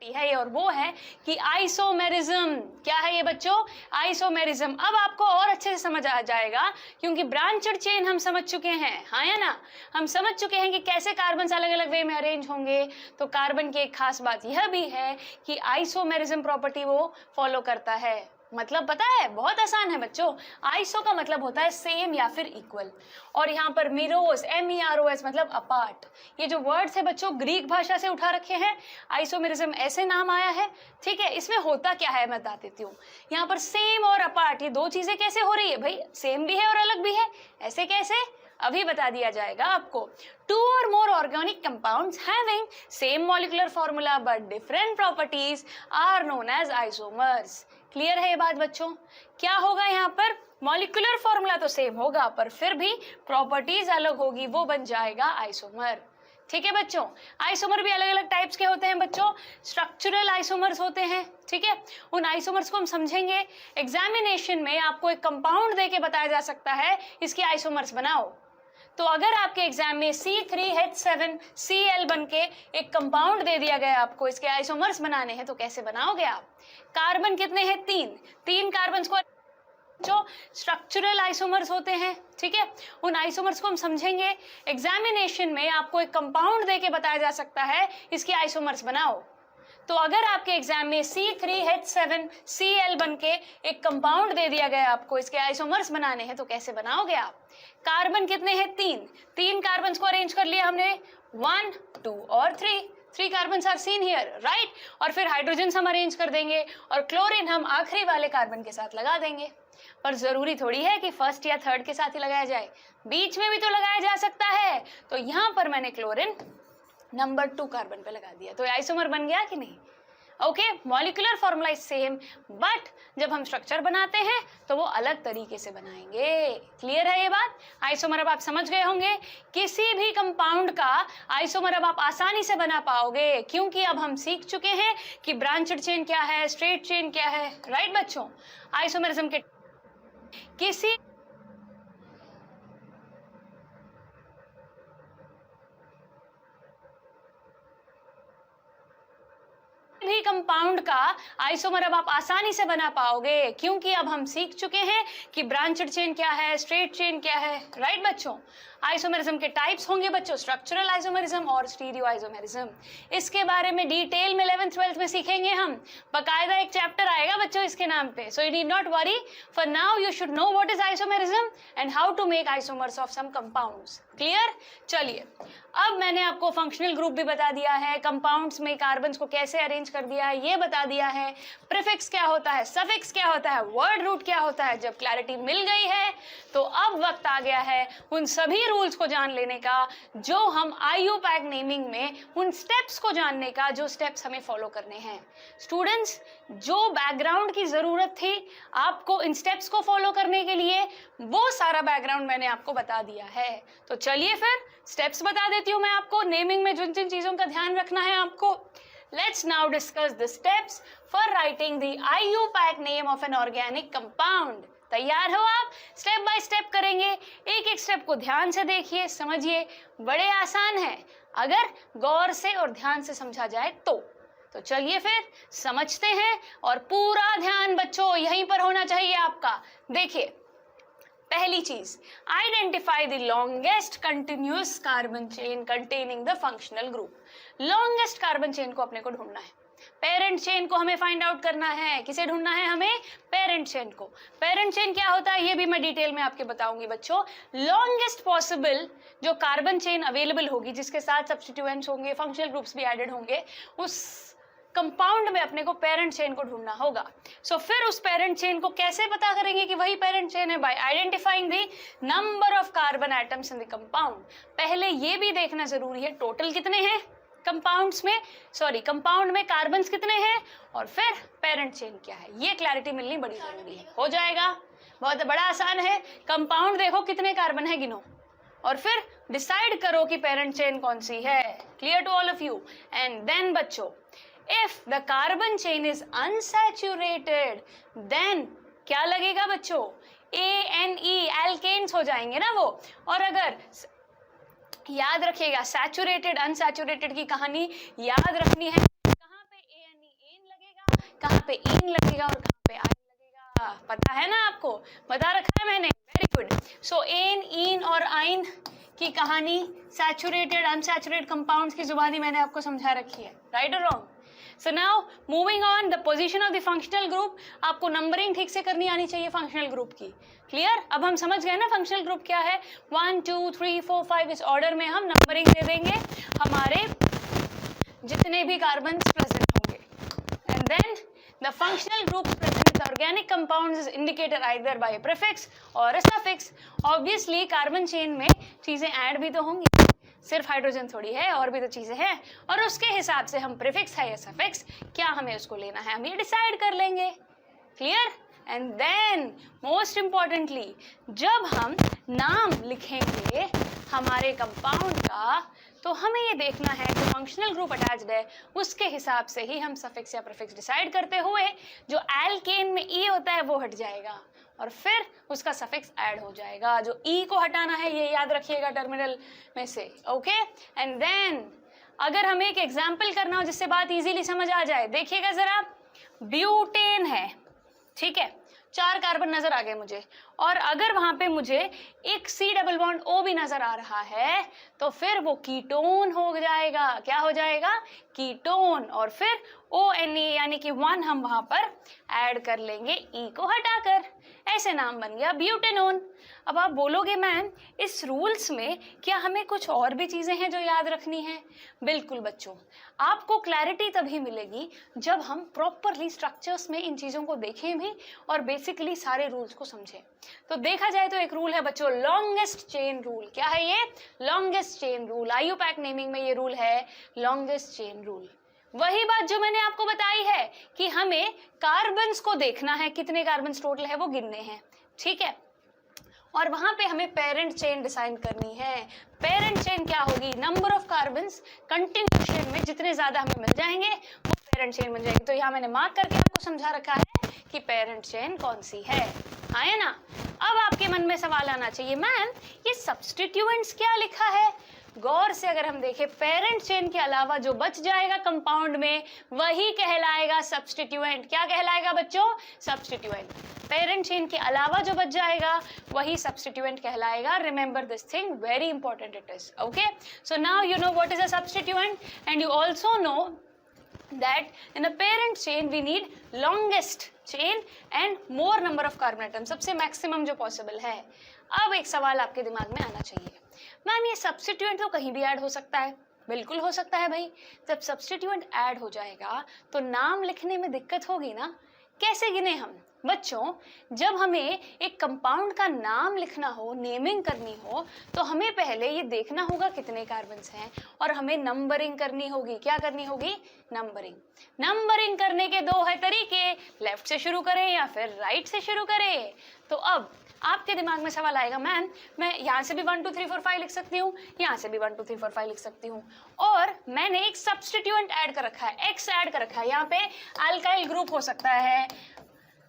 है ये, और वो है कि आइसोमेरिज्म। क्या है ये बच्चों? आइसोमेरिज्म। अब आपको और अच्छे से समझ आ जाएगा क्योंकि ब्रांचड चेन हम समझ चुके हैं, हाँ या ना? हम समझ चुके हैं कि कैसे कार्बन अलग अलग वे में अरेंज होंगे। तो कार्बन की एक खास बात यह भी है कि आइसोमेरिज्म प्रॉपर्टी वो फॉलो करता है। मतलब पता है, बहुत आसान है बच्चों। आइसो का मतलब होता है सेम या फिर इक्वल, और यहाँ पर मीरोस, MEROS मतलब अपार्ट। ये जो वर्ड्स है बच्चों ग्रीक भाषा से उठा रखे हैं। आइसोमेरिज्म ऐसे नाम आया है, ठीक है। इसमें होता क्या है मैं बता देती हूँ। यहाँ पर सेम और अपार्ट ये दो चीजें कैसे हो रही है भाई? सेम भी है और अलग भी है, ऐसे कैसे? अभी बता दिया जाएगा आपको। Two or more organic compounds having same molecular formula but different properties are known as isomers. Clear है ये बात बच्चों? क्या होगा यहाँ पर? मॉलिक्यूलर फॉर्मूला तो सेम होगा पर फिर भी प्रॉपर्टीज अलग होगी, वो बन जाएगा आइसोमर। ठीक है बच्चों। आइसोमर भी अलग अलग टाइप्स के होते हैं बच्चों। स्ट्रक्चरल आइसोमर्स होते हैं, ठीक है। उन आइसोमर्स को हम समझेंगे। एग्जामिनेशन में आपको एक कंपाउंड देके बताया जा सकता है इसके आइसोमर्स बनाओ। तो अगर आपके एग्जाम में C3H7Cl बन के एक कंपाउंड दे दिया गया आपको, इसके आइसोमर्स बनाने हैं, तो कैसे बनाओगे आप? कार्बन कितने हैं? तीन कार्बन को जो स्ट्रक्चरल आइसोमर्स होते हैं, ठीक है। उन आइसोमर्स को हम समझेंगे। एग्जामिनेशन में आपको एक कंपाउंड देके बताया जा सकता है इसके आइसोमर्स बनाओ। तो अगर आपके एग्जाम में C3H7Cl बन के एक कंपाउंड दे दिया गया आपको, इसके आइसोमर्स बनाने हैं, तो कैसे बनाओगे आप? कार्बन कितने हैं? तीन कार्बन को अरेंज कर लिया हमने, 1 2 और 3 carbon are seen here, right. और फिर हाइड्रोजन हम अरेंज कर देंगे और क्लोरीन हम आखिरी वाले कार्बन के साथ लगा देंगे। पर जरूरी थोड़ी है कि फर्स्ट या थर्ड के साथ ही लगाया जाए, बीच में भी तो लगाया जा सकता है। तो यहाँ पर मैंने क्लोरीन नंबर 2 कार्बन पे लगा दिया, तो आइसोमर बन गया कि नहीं? Okay, molecular formula is same, but जब हम स्ट्रक्चर बनाते हैं तो वो अलग तरीके से बनाएंगे। क्लियर है ये बात? आइसोमर अब आप समझ गए होंगे। किसी भी कंपाउंड का आइसोमर अब आप आसानी से बना पाओगे क्योंकि अब हम सीख चुके हैं कि ब्रांचड चेन क्या है, स्ट्रेट चेन क्या है, राइट बच्चों। आइसोमरिज्म के किसी भी कंपाउंड का आइसोमर अब आप आसानी से बना पाओगे क्योंकि अब हम सीख चुके हैं कि ब्रांचड चेन क्या है, स्ट्रेट चेन क्या है, राइट बच्चों। आइसोमेरिज्म के टाइप्स होंगे बच्चों, स्ट्रक्चरल आइसोमेरिज्म और स्टीरियो आइसोमेरिज्म। इसके बारे में डिटेल में 11th 12th में सीखेंगे हम। बकायदा एक चैप्टर आएगा बच्चों इसके नाम पे, so you need not worry. For now you should know what is isomerism and how to make isomers of some compounds. Clear? चलिए, अब मैंने आपको फंक्शनल ग्रुप भी बता दिया है, कंपाउंड्स में कार्बन्स को कैसे अरेंज कर दिया है ये बता दिया है, प्रीफिक्स क्या होता है, सफिक्स क्या होता है, वर्ड रूट क्या होता है। जब क्लैरिटी मिल गई है तो अब वक्त आ गया है उन सभी रूल्स को जान लेने का जो हम IUPAC नेमिंग में, उन स्टेप्स को जानने का जो स्टेप्स हमें फॉलो करने हैं। स्टूडेंट्स, जो बैकग्राउंड की जरूरत थी आपको इन स्टेप्स को फॉलो करने के लिए, वो सारा बैकग्राउंड मैंने आपको बता दिया है। तो चलिए फिर स्टेप्स बता देती हूँ मैं आपको, नेमिंग में जिन जिन चीजों का ध्यान रखना है आपको। Let's now discuss the steps for writing the IUPAC name of an organic compound. तैयार हो आप? स्टेप बाय स्टेप करेंगे, एक एक स्टेप को ध्यान से देखिए, समझिए। बड़े आसान है अगर गौर से और ध्यान से समझा जाए तो चलिए फिर समझते हैं। और पूरा ध्यान बच्चों यहीं पर होना चाहिए आपका। देखिए, पहली चीज, identify the longest continuous carbon chain containing the functional group. Longest carbon chain को अपने को ढूंढना है, पेरेंट चेन को हमें फाइंड आउट करना है। किसे ढूंढना है हमें? पेरेंट चेन को। पेरेंट चेन क्या होता है ये भी मैं डिटेल में आपके बताऊंगी बच्चों। लॉन्गेस्ट पॉसिबल जो कार्बन चेन अवेलेबल होगी, जिसके साथ सब्स्टिट्यूएंट्स होंगे, फंक्शनल ग्रुप्स भी एडेड होंगे, उस कंपाउंड में अपने को पेरेंट चेन को ढूंढना होगा। सो फिर उस पेरेंट चेन को कैसे पता करेंगे कि वही पेरेंट चेन है? Bye identifying the number of carbon atoms in the compound. पहले ये भी देखना जरूरी है टोटल कितने हैं कंपाउंड्स में, कंपाउंड में कार्बन्स कितने हैं, और फिर पेरेंट चेन क्या है, ये क्लैरिटी मिलनी बड़ी जरूरी है। हो जाएगा, बहुत बड़ा आसान है। कंपाउंड देखो कितने कार्बन है गिनो, और फिर डिसाइड करो कि पेरेंट चेन कौन सी है। Clear to all of you? And then बच्चों, if the carbon chain is unsaturated then क्या लगेगा बच्चों? ANE, alkanes हो जाएंगे ना वो। और अगर याद रखिएगा, सैचुरेटेड अनसैचुरेटेड की कहानी याद रखनी है, कहाँ पे ANE कहाँ पे इन लगेगा और कहाँ पे आइन लगेगा, पता है ना आपको, बता रखा है मैंने, वेरी गुड। सो एन, इन और आइन की कहानी सैचुरेटेड अनसैचुरेटेड कंपाउंड्स की जुबानी मैंने आपको समझा रखी है, राइट और wrong. So now moving on, the position of the functional group, आपको नंबरिंग ठीक से करनी आनी चाहिए फंक्शनल ग्रुप की, क्लियर। अब हम समझ गए ना फंक्शनल ग्रुप क्या है, 1 2 3 4 5 इस ऑर्डर में हम नंबरिंग दे देंगे हमारे जितने भी कार्बन प्रेजेंट होंगे, and then the functional groups present in the organic compounds is indicated either by a prefix or a suffix. Obviously carbon chain में चीजें ऐड भी तो होंगी, सिर्फ हाइड्रोजन थोड़ी है, और भी तो चीजें हैं, और उसके हिसाब से हम प्रीफिक्स है या सफिक्स क्या हमें उसको लेना है हम ये डिसाइड कर लेंगे, clear. And then most importantly जब हम नाम लिखेंगे हमारे कंपाउंड का, तो हमें ये देखना है कि फंक्शनल ग्रुप अटैच्ड है उसके हिसाब से ही हम सफिक्स या प्रीफिक्स डिसाइड करते हुए जो एल्केन में ई होता है वो हट जाएगा और फिर उसका सफिक्स ऐड हो जाएगा। जो ई को हटाना है ये याद रखिएगा टर्मिनल में से, ओके। एंड देन अगर हमें एक एग्जाम्पल करना हो जिससे बात इजीली समझ आ जाए, देखिएगा जरा, ब्यूटेन है, ठीक है, 4 कार्बन नजर आ गए मुझे, और अगर वहां पे मुझे एक C डबल बॉन्ड O भी नजर आ रहा है तो फिर वो कीटोन हो जाएगा, क्या हो जाएगा, कीटोन, और फिर ONE यानी कि 1 हम वहां पर ऐड कर लेंगे E को हटाकर, ऐसे नाम बन गया ब्यूटेनोन। अब आप बोलोगे मैम इस रूल्स में क्या हमें कुछ और भी चीजें हैं जो याद रखनी है? बिल्कुल बच्चों, आपको क्लैरिटी तभी मिलेगी जब हम प्रॉपरली स्ट्रक्चर्स में इन चीजों को देखें भी और बेसिकली सारे रूल्स को समझें। तो देखा जाए तो एक रूल है बच्चों, लॉन्गेस्ट चेन रूल। क्या है ये? Longest chain rule. IUPAC naming में ये रूल है लॉन्गेस्ट चेन रूल। वही बात जो मैंने आपको बताई है कि हमें कार्बन्स को देखना है, कितने कार्बन्स टोटल है वो गिनने हैं, ठीक है, और वहां पे हमें पेरेंट चेन डिसाइड करनी है। पेरेंट चेन क्या होगी? Number of carbons continuous chain में जितने ज्यादा हमें मिल जाएंगे वो पेरेंट चेन बन जाएगी। तो यहाँ मैंने मार्क करके आपको समझा रखा है कि पेरेंट चेन कौन सी है, आया ना। अब आपके मन में सवाल आना चाहिए, मैम ये सब्स्टिट्यूएंट्स क्या लिखा है? गौर से अगर हम देखें, पेरेंट चेन के अलावा जो बच जाएगा कंपाउंड में वही कहलाएगा सब्स्टिट्यूएंट। क्या कहलाएगा बच्चों? सब्स्टिट्यूएंट। पेरेंट चेन के अलावा जो बच जाएगा वही सब्स्टिट्यूएंट कहलाएगा। Remember this thing, very important it is, okay. So now you know what is a substituent and you also know that in a parent chain we need longest chain and more number of carbon atoms, सबसे maximum जो possible है। अब एक सवाल आपके दिमाग में आना चाहिए, मैम ये सब्स्टिट्यूएंट तो कहीं भी ऐड हो सकता है। बिल्कुल हो सकता है भाई, जब सब्स्टिट्यूएंट ऐड हो जाएगा तो नाम लिखने में दिक्कत होगी ना, कैसे गिने हम? बच्चों जब हमें एक कंपाउंड का नाम लिखना हो, नेमिंग करनी हो, तो हमें पहले ये देखना होगा कितने कार्बन्स हैं और हमें नंबरिंग करनी होगी। क्या करनी होगी? नंबरिंग। नंबरिंग करने के 2 है तरीके, लेफ्ट से शुरू करें या फिर राइट से शुरू करें। तो अब आपके दिमाग में सवाल आएगा, मैम मैं यहाँ से भी 1 2 3 4 5 लिख सकती हूँ, यहाँ से भी 1 2 3 4 5 लिख सकती हूँ, और मैंने एक सब्स्टिट्यूएंट ऐड कर रखा है, X ऐड कर रखा है। यहाँ पे अल्काइल ग्रुप हो सकता है,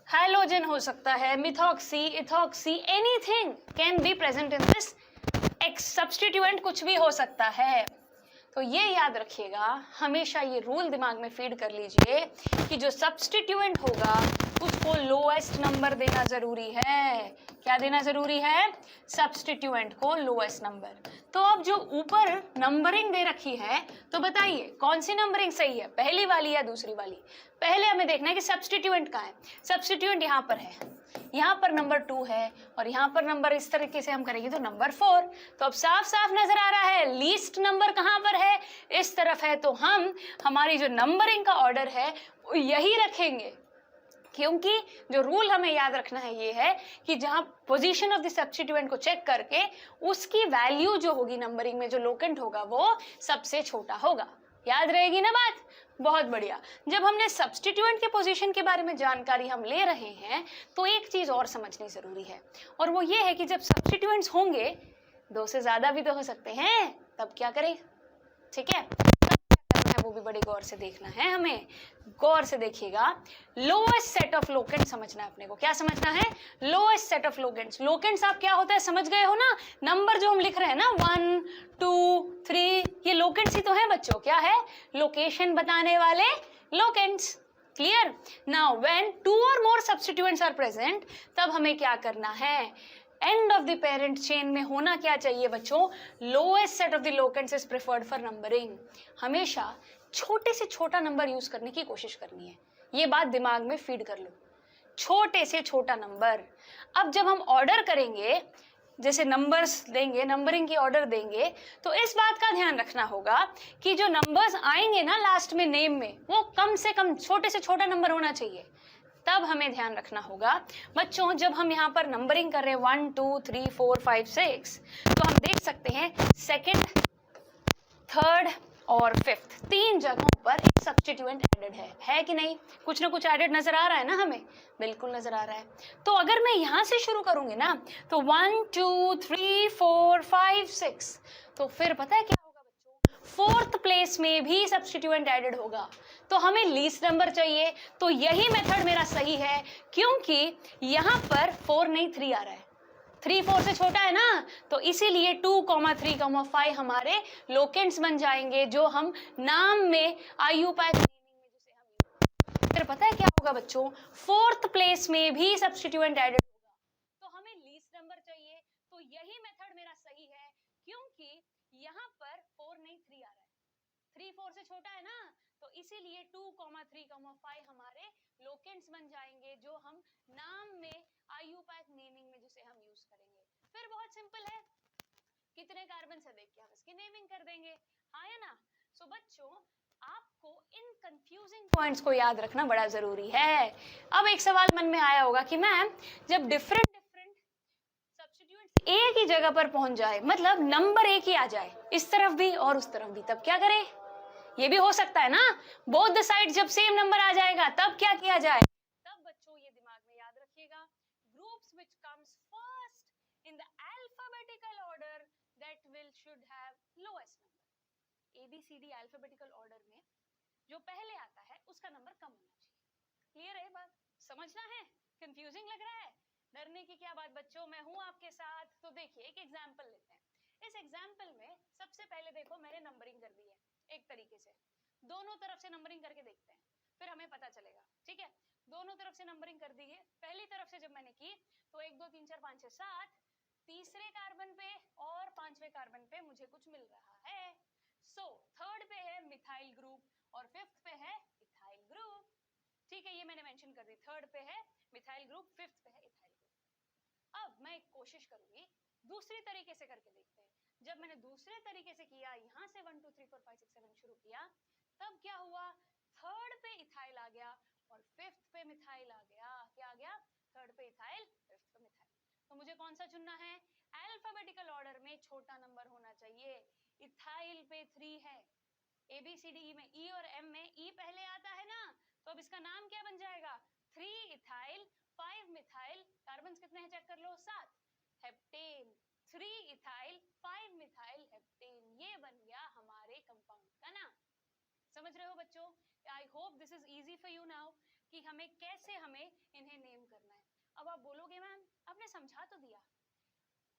हैलोजन हो सकता है, methoxy, ethoxy, anything can be present in this x substituent, कुछ भी हो सकता है। तो ये याद रखिएगा, हमेशा ये रूल दिमाग में फीड कर लीजिए कि जो सब्स्टिट्यूएंट होगा उसको लोएस्ट नंबर देना जरूरी है। क्या देना जरूरी है? सब्स्टिट्यूएंट को लोएस्ट नंबर। तो अब जो ऊपर नंबरिंग दे रखी है, तो बताइए कौन सी नंबरिंग सही है, पहली वाली या दूसरी वाली? पहले हमें देखना है कि सब्स्टिट्यूएंट कहाँ है। सब्स्टिट्यूएंट यहाँ पर है, यहाँ पर नंबर 2 है, और यहाँ पर नंबर इस तरीके से हम करेंगे तो नंबर 4। तो अब साफ साफ नजर आ रहा है लीस्ट नंबर कहाँ पर है, इस तरफ है। तो हम हमारी जो नंबरिंग का ऑर्डर है वो यही रखेंगे, क्योंकि जो रूल हमें याद रखना है ये है कि जहां पोजीशन ऑफ द सब्स्टिट्यूएंट को चेक करके उसकी वैल्यू जो होगी नंबरिंग में, जो लोकेंट होगा वो सबसे छोटा होगा। याद रहेगी ना बात? बहुत बढ़िया। जब हमने सब्स्टिट्यूएंट के पोजीशन के बारे में जानकारी हम ले रहे हैं तो एक चीज और समझनी जरूरी है, और वो ये है कि जब सब्स्टिट्यूएंट्स होंगे 2 से ज्यादा भी तो हो सकते हैं, तब क्या करें? ठीक है, वो भी बड़े गौर से देखना है हमें। गौर से देखिएगा, लोएस्ट सेट ऑफ लोकेंट्स समझना है अपने को। क्या समझना है? Lowest set of locants. Locants आप क्या होता है समझ गए हो ना? नंबर जो हम लिख रहे हैं ना 1 2 3, ये लोकेंट्स ही तो है बच्चों। क्या है? लोकेशन बताने वाले लोकेंट्स। क्लियर? नाउ व्हेन 2 और मोर सब्स्टिट्यूएंट्स आर प्रेजेंट, तब हमें क्या करना है? End of the parent chain में होना क्या चाहिए बच्चों? Lowest set of the locants is preferred for numbering. हमेशा छोटे से छोटा नंबर यूज करने की कोशिश करनी है, ये बात दिमाग में फीड कर लो, छोटे से छोटा नंबर। अब जब हम ऑर्डर करेंगे, जैसे नंबर्स देंगे, नंबरिंग की ऑर्डर देंगे, तो इस बात का ध्यान रखना होगा कि जो नंबर्स आएंगे ना लास्ट में नेम में, वो कम से कम छोटे से छोटा नंबर होना चाहिए। तब हमें ध्यान रखना होगा बच्चों, जब हम यहाँ पर नंबरिंग कर रहे हैं 1 2 3 4 5 6, तो हम देख सकते हैं सेकंड, थर्ड और फिफ्थ, 3 जगहों पर एक सब्स्टिट्यूएंट एडेड है कि नहीं? कुछ ना कुछ एडेड नजर आ रहा है ना हमें? बिल्कुल नजर आ रहा है। तो अगर मैं यहाँ से शुरू करूंगी ना, तो 1 2 3 4 5 6, तो फिर पता है क्या होगा बच्चों? फोर्थ प्लेस में भी सब्स्टिट्यूएंट एडेड होगा, तो हमें लीस्ट नंबर चाहिए। तो यही मेथड मेरा सही है, क्योंकि यहाँ पर 4 नहीं 3 आ रहा है, 3 4 से छोटा है ना, तो इसीलिए 2 3 5 हमारे लोकेंट्स बन जाएंगे, जो हम नाम में IUPAC नेमिंग में जिसे हम, फिर पता है क्या होगा बच्चों? फोर्थ प्लेस में भी सब्स्टिट्यूएंट एडेड होगा, तो हमें लीस्ट नंबर चाहिए। तो यही मेथड मेरा सही है, क्योंकि यहाँ पर 4 नहीं 3 आ रहा है, 3 4 से छोटा है ना, तो इसीलिए 2 3 5 हमारे लोकेंट्स बन जाएंगे, जो हम नाम में IUPAC नेमिंग में जिसे हम यूज करेंगे। फिर बहुत सिंपल है, कितने कार्बन से देख के हम इसकी नेमिंग कर देंगे, हाँ या ना? सो बच्चों, आपको इन कंफ्यूजिंग पॉइंट्स को याद रखना बड़ा जरूरी है। अब एक सवाल मन में आया होगा कि मैम, जब डिफरेंट सब्स्टिट्यूएंट्स एक ही जगह पर पहुंच जाए, मतलब नंबर एक ही आ जाए, इस तरफ भी और उस तरफ भी, तब क्या करें? ये भी हो सकता है ना, बोथ द साइड जब सेम नंबर आ जाएगा, तब क्या किया जाए? तब बच्चों ये दिमाग में याद रखिएगा, groups which comes first in the alphabetical order that will should have lowest number. ABCD alphabetical order में जो पहले आता है उसका नंबर कम होना चाहिए। क्लियर है बात? समझना है? कंफ्यूजिंग लग रहा है? डरने की क्या बात बच्चों, मैं हूं आपके साथ। तो देखिए एक एग्जाम्पल लेते हैं। इस एग्जाम्पल में सबसे पहले देखो, मैंने नंबरिंग कर दी है एक तरीके से, दोनों तरफ से नंबरिंग करके देखते हैं, फिर हमें पता चलेगा। ठीक है, दोनों तरफ से नंबरिंग कर दी है। पहली तरफ से जब मैंने की, तो 1 2 3 4 5 6 7, तीसरे कार्बन पे और 5वें कार्बन पे मुझे कुछ मिल रहा है। सो थर्ड पे है मिथाइल ग्रुप और फिफ्थ पे है इथाइल ग्रुप। ठीक है, ये मैंने मेंशन कर दी, थर्ड पे है मिथाइल ग्रुप, फिफ्थ पे है इथाइल ग्रुप। अब मैं एक कोशिश करूंगी, दूसरी तरीके से करके देखते हैं। जब मैंने दूसरे तरीके से किया, यहाँ से 1 2 3 4 5 6 7 शुरू किया, तब क्या हुआ? थर्ड पे इथाइल आ गया और फिफ्थ पे मिथाइल आ गया। क्या आ गया? थर्ड पे इथाइल, फिफ्थ पे मिथाइल। तो मुझे कौन सा चुनना है? अल्फाबेटिकल ऑर्डर में छोटा नंबर होना चाहिए। इथाइल पे 3 है, ABCD में E और M में E पहले आता है ना, तो अब इसका नाम क्या बन जाएगा? 3 इथाइल 5 मिथाइल, कार्बन कितने हैं चेक कर लो, 7, हेप्टेन। 3 इथाइल 5 मिथाइल हेप्टेन, ये बन गया हमारे कंपाउंड का नाम। समझ रहे हो बच्चों? I hope this is easy for you now कि हमें कैसे इन्हें नेम करना है। अब आप बोलोगे मैम आपने समझा तो दिया,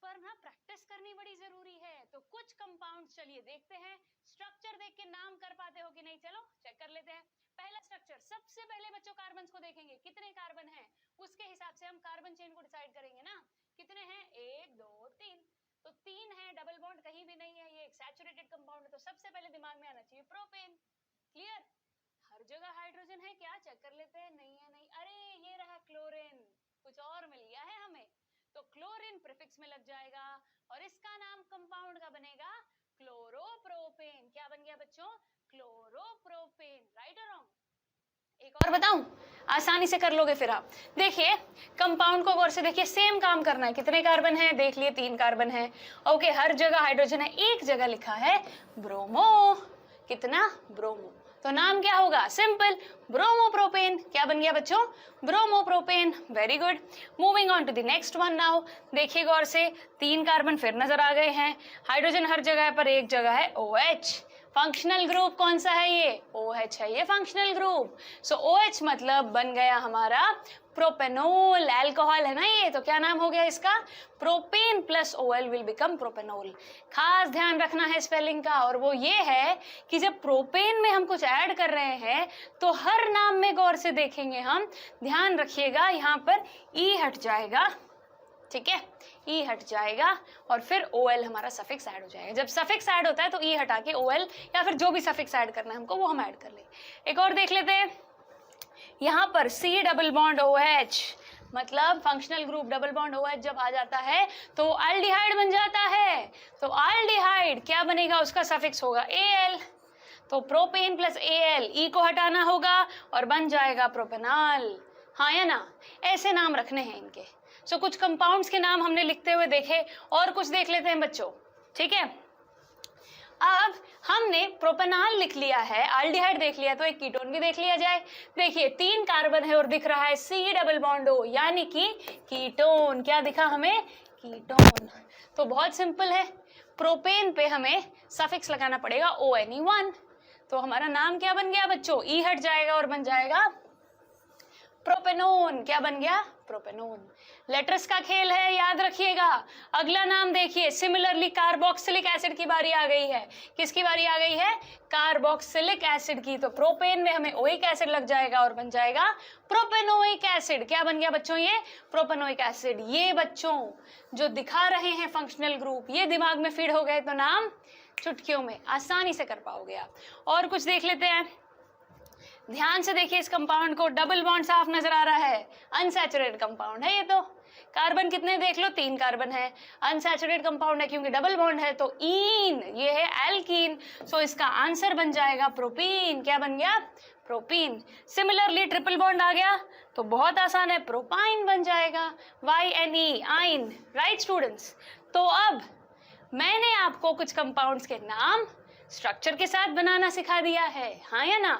पर ना प्रैक्टिस करनी बड़ी जरूरी है। तो कुछ कंपाउंड चलिए देखते हैं, स्ट्रक्चर देख के नाम कर पाते हो कि नहीं, चलो चेक कर लेते हैं। पहला स्ट्रक्चर, सबसे पहले बच्चों कार्बन को देखेंगे, कितने कार्बन हैं, उसके हिसाब से हम कार्बन चेन को डिसाइड करेंगे ना। कितने हैं? 1 2 3, तो 3 है, डबल बॉन्ड कहीं भी नहीं है, ये एक सैचुरेटेड कंपाउंड है, तो सबसे पहले दिमाग में आना चाहिए प्रोपेन। क्लियर? हर जगह हाइड्रोजन है क्या, चेक कर लेते हैं, नहीं है, नहीं, अरे ये रहा क्लोरीन, कुछ और मिल गया है हमें, तो क्लोरीन प्रीफिक्स में लग जाएगा और इसका नाम कंपाउंड का बनेगा क्लोरोप्रोपेन। क्या बन गया बच्चों? क्लोरोप्रोपेन। राइट और रॉन्ग? एक और बताऊं, आसानी से कर लोगे फिर आप। देखिए कंपाउंड को गौर से देखिए, सेम काम करना है। कितने कार्बन है देख लिए, 3 कार्बन है। ओके, हर जगह हाइड्रोजन है, एक जगह लिखा है ब्रोमो। कितना? ब्रोमो। तो नाम क्या होगा? Simple, bromopropane. क्या बन गया बच्चों? Bromopropane. Very good. Moving on to the next one now. देखिए गौर से, 3 कार्बन फिर नजर आ गए हैं, हाइड्रोजन हर जगह पर, एक जगह है OH। फंक्शनल ग्रुप कौन सा है ये? OH है ये फंक्शनल ग्रुप। सो OH मतलब बन गया हमारा प्रोपेनोल, अल्कोहल है ना ये, तो क्या नाम हो गया इसका? Propane plus OL will become propanol. खास ध्यान रखना है स्पेलिंग का, और वो ये है कि जब प्रोपेन में हम कुछ ऐड कर रहे हैं तो हर नाम में गौर से देखेंगे हम, ध्यान रखिएगा यहाँ पर E हट जाएगा, ठीक है, E हट जाएगा और फिर OL हमारा सफिक्स ऐड हो जाएगा। जब सफिक्स ऐड होता है तो E हटा के OL या फिर जो भी सफिक्स ऐड करना है हमको वो हम ऐड कर ले। एक और देख लेते हैं, यहाँ पर C डबल बॉन्ड OH मतलब functional group double bond OH जब आ जाता है तो एल्डिहाइड बन जाता है। तो एल्डिहाइड क्या बनेगा? उसका सफिक्स होगा Al, तो प्रोपेन प्लस Al, E को हटाना होगा और बन जाएगा प्रोपेनॉल। हाँ या ना? ऐसे नाम रखने हैं इनके। सो कुछ कंपाउंड्स के नाम हमने लिखते हुए देखे, और कुछ देख लेते हैं बच्चों, ठीक है। अब हमने प्रोपेनॉल लिख लिया है, एल्डिहाइड देख लिया, तो एक कीटोन भी देख लिया जाए। देखिए 3 कार्बन है और दिख रहा है C डबल बॉन्ड O, यानी कि कीटोन। क्या दिखा हमें? कीटोन। तो बहुत सिंपल है, प्रोपेन पे हमें सफिक्स लगाना पड़ेगा ONE1, तो हमारा नाम क्या बन गया बच्चों? E हट जाएगा और बन जाएगा प्रोपेनोन। क्या बन गया? प्रोपेनोन। लेटर्स का खेल है, याद रखिएगा। अगला नाम देखिए, सिमिलरली कार्बोक्सिलिक एसिड की बारी आ गई है। किसकी बारी आ गई है? कार्बोक्सिलिक एसिड की। तो प्रोपेन में हमें ओइक एसिड लग जाएगा और बन जाएगा प्रोपेनोइक एसिड। क्या बन गया बच्चों? ये प्रोपेनोइक एसिड। ये बच्चों जो दिखा रहे हैं फंक्शनल ग्रुप, ये दिमाग में फीड हो गए तो नाम चुटकियों में आसानी से कर पाओगे आप। और कुछ देख लेते हैं, ध्यान से देखिए इस कंपाउंड को, डबल बॉन्ड साफ नजर आ रहा है, अनसैचुरेटेड कंपाउंड है ये। तो कार्बन कितने देख लो, 3 कार्बन है, अनसैचुरेटेड कंपाउंड है क्योंकि डबल बॉन्ड है, तो ईन, ये है एल्कीन। सो इसका आंसर बन जाएगा प्रोपीन। क्या बन गया? प्रोपीन। सिमिलरली ट्रिपल बॉन्ड आ गया तो बहुत आसान है, प्रोपाइन बन जाएगा, YNE, आइन। Right students? तो अब मैंने आपको कुछ कंपाउंड्स के नाम स्ट्रक्चर के साथ बनाना सिखा दिया है, हाँ या ना?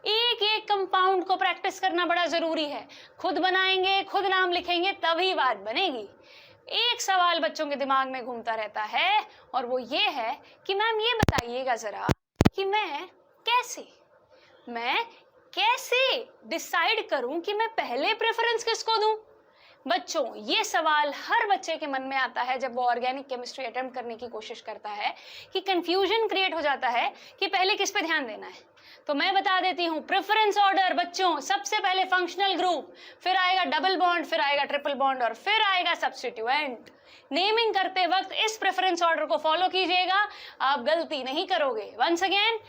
एक एक कंपाउंड को प्रैक्टिस करना बड़ा जरूरी है। खुद बनाएंगे, खुद नाम लिखेंगे, तभी बात बनेगी। एक सवाल बच्चों के दिमाग में घूमता रहता है और वो ये है कि मैम ये बताइएगा जरा कि मैं कैसे डिसाइड करूं कि मैं पहले प्रेफरेंस किसको दूं? बच्चों ये सवाल हर बच्चे के मन में आता है जब वो ऑर्गेनिक केमिस्ट्री अटेम्प्ट करने की कोशिश करता है, कि कंफ्यूजन क्रिएट हो जाता है कि पहले किस पे ध्यान देना है। तो मैं बता देती हूँ, प्रेफरेंस ऑर्डर बच्चों, सबसे पहले फंक्शनल ग्रुप, फिर आएगा डबल बॉन्ड, फिर आएगा ट्रिपल बॉन्ड और फिर आएगा सब्स्टिट्यूएंट। नेमिंग करते वक्त इस प्रेफरेंस ऑर्डर को फॉलो कीजिएगा, आप गलती नहीं करोगे। Once again,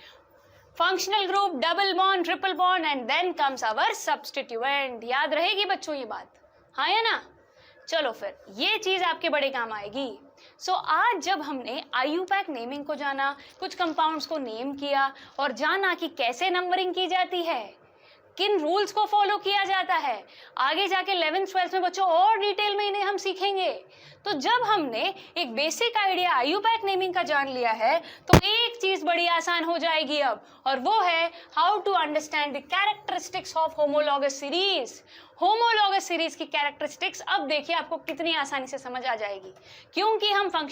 functional group, double bond, triple bond and then comes our substituent. याद रहेगी बच्चों ये बात, हाँ या ना? चलो फिर ये चीज आपके बड़े काम आएगी। सो आज जब हमने IUPAC नेमिंग को जाना, कुछ कंपाउंड्स को नेम किया और जाना कि कैसे नंबरिंग की जाती है, किन रूल्स को फॉलो किया जाता है, आगे जाके 11th 12th में बच्चों और डिटेल में इन्हें हम सीखेंगे। तो जब हमने एक बेसिक आइडिया IUPAC नेमिंग का जान लिया है तो एक चीज बड़ी आसान हो जाएगी अब, और वो है how to understand the characteristics of homologous series. Homologous series की कैरेक्टरिस्टिक्स अब देखिए आपको कितनी आसानी से समझ आ जाएगी, क्योंकि हम